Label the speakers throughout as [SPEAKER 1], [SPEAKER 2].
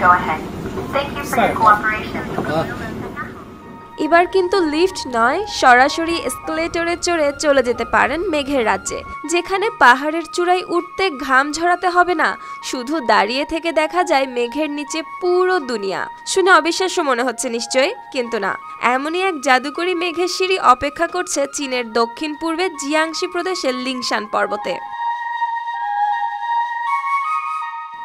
[SPEAKER 1] go ahead. Thank you for your cooperation.
[SPEAKER 2] এবার কিন্তু lift নয়, সরাসরি এসকেলেটরে চড়ে চলে যেতে পারেন মেঘের রাজ্যে, যেখানে পাহাড়ের চূড়ায় উঠতে ঘাম ঝরাতে হবে না, শুধু দাঁড়িয়ে থেকে দেখা যায় মেঘের নিচে পুরো দুনিয়া। শুনে অবিশ্বাস্য মনে হচ্ছে নিশ্চয়ই, কিন্তু না, এমনই এক জাদুকরী মেঘের সিঁড়ি অপেক্ষা করছে চীনের দক্ষিণ পূর্বে জিয়াংশি প্রদেশের লিংশান পর্বতে।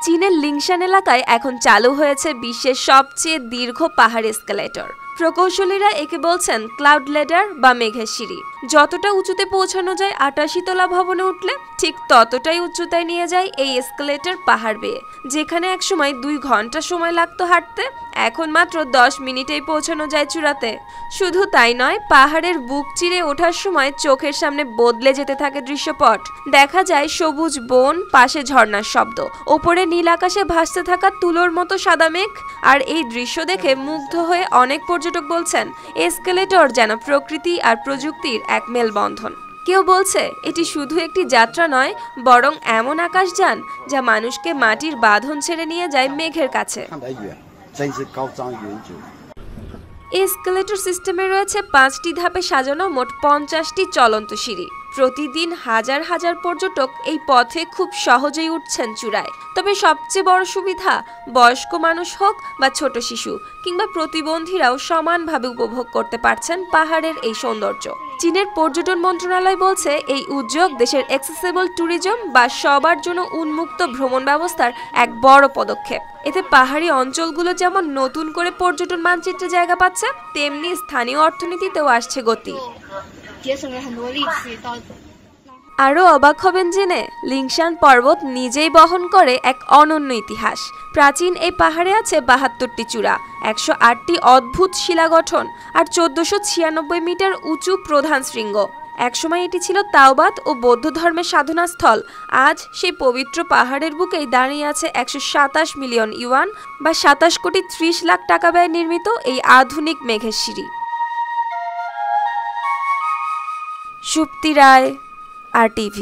[SPEAKER 2] চীনের লিংশান এলাকায় এখন চালু হয়েছে বিশ্বের সবচেয়ে দীর্ঘ পাহাড় এসকেলেটর। প্রকৌশলীরা একে বলছেন ক্লাউড লেডার বা মেঘের সিঁড়ি। যতটা উঁচুতে পৌঁছানো যায় ৮৮ তলা ভবনে উঠলে, ঠিক ততটাই উচ্চতায় নিয়ে যায় এই এসকেলেটর পাহাড় বেয়ে। যেখানে একসময় ২ ঘন্টা সময় লাগতো হাঁটতে, এখন মাত্র ১০ মিনিটেই পৌঁছানো যায় চূড়াতে। শুধু তাই নয়, পাহাড়ের বুক চিরে ওঠার সময় চোখের সামনে বদলে যেতে থাকে দৃশ্যপট। দেখা যায় সবুজ বন, পাশে ঝর্ণার শব্দ, ওপরে নীল আকাশে ভাসতে থাকা তুলোর মতো সাদা মেঘ। আর এই দৃশ্য দেখে মুগ্ধ হয়ে অনেক পর্যটক বলছেন এসকেলেটর যেন প্রকৃতি আর প্রযুক্তির এক মেলবন্ধন। কেউ বলছে এটি শুধু একটি যাত্রা নয়, বরং এমন আকাশযান যা মানুষকে মাটির বাঁধন ছেড়ে নিয়ে যায় মেঘের কাছে। এসকেলেটর সিস্টেমে রয়েছে ৫টি ধাপে সাজানো মোট ৫০টি চলন্ত সিঁড়ি। প্রতিদিন হাজার হাজার পর্যটক এই পথে খুব সহজেই উঠছেন চূড়ায়। তবে সবচেয়ে বড় সুবিধা, বয়স্ক মানুষ হোক বা ছোট শিশু কিংবা প্রতিবন্ধীরাও সমানভাবে উপভোগ করতে পারছেন পাহাড়ের এই সৌন্দর্য। চীনের পর্যটন মন্ত্রণালয় বলছে এই উদ্যোগ দেশের অ্যাক্সেসিবল ট্যুরিজম বা সবার জন্য উন্মুক্ত ভ্রমণ ব্যবস্থার এক বড় পদক্ষেপ। এতে পাহাড়ি অঞ্চলগুলো যেমন নতুন করে পর্যটন মানচিত্রে জায়গা পাচ্ছে, তেমনি স্থানীয় অর্থনীতিতেও আসছে গতি। আরও অবাক হবেন জেনে, লিংশান পর্বত নিজেই বহন করে এক অনন্য ইতিহাস। প্রাচীন এই পাহাড়ে আছে ৭২টি চূড়া, ১০৮টি অদ্ভুত শিলা গঠন আর ১৪৯৬ মিটার উঁচু প্রধান শৃঙ্গ। একসময় এটি ছিল তাওবাদ ও বৌদ্ধ ধর্মের সাধনাস্থল। আজ সেই পবিত্র পাহাড়ের বুকেই দাঁড়িয়ে আছে ১২৭ মিলিয়ন ইউয়ান বা ২৭,৩০,০০,০০০ টাকা ব্যয়ে নির্মিত এই আধুনিক মেঘের সিঁড়ি। সুপ্তি রায়, RTV।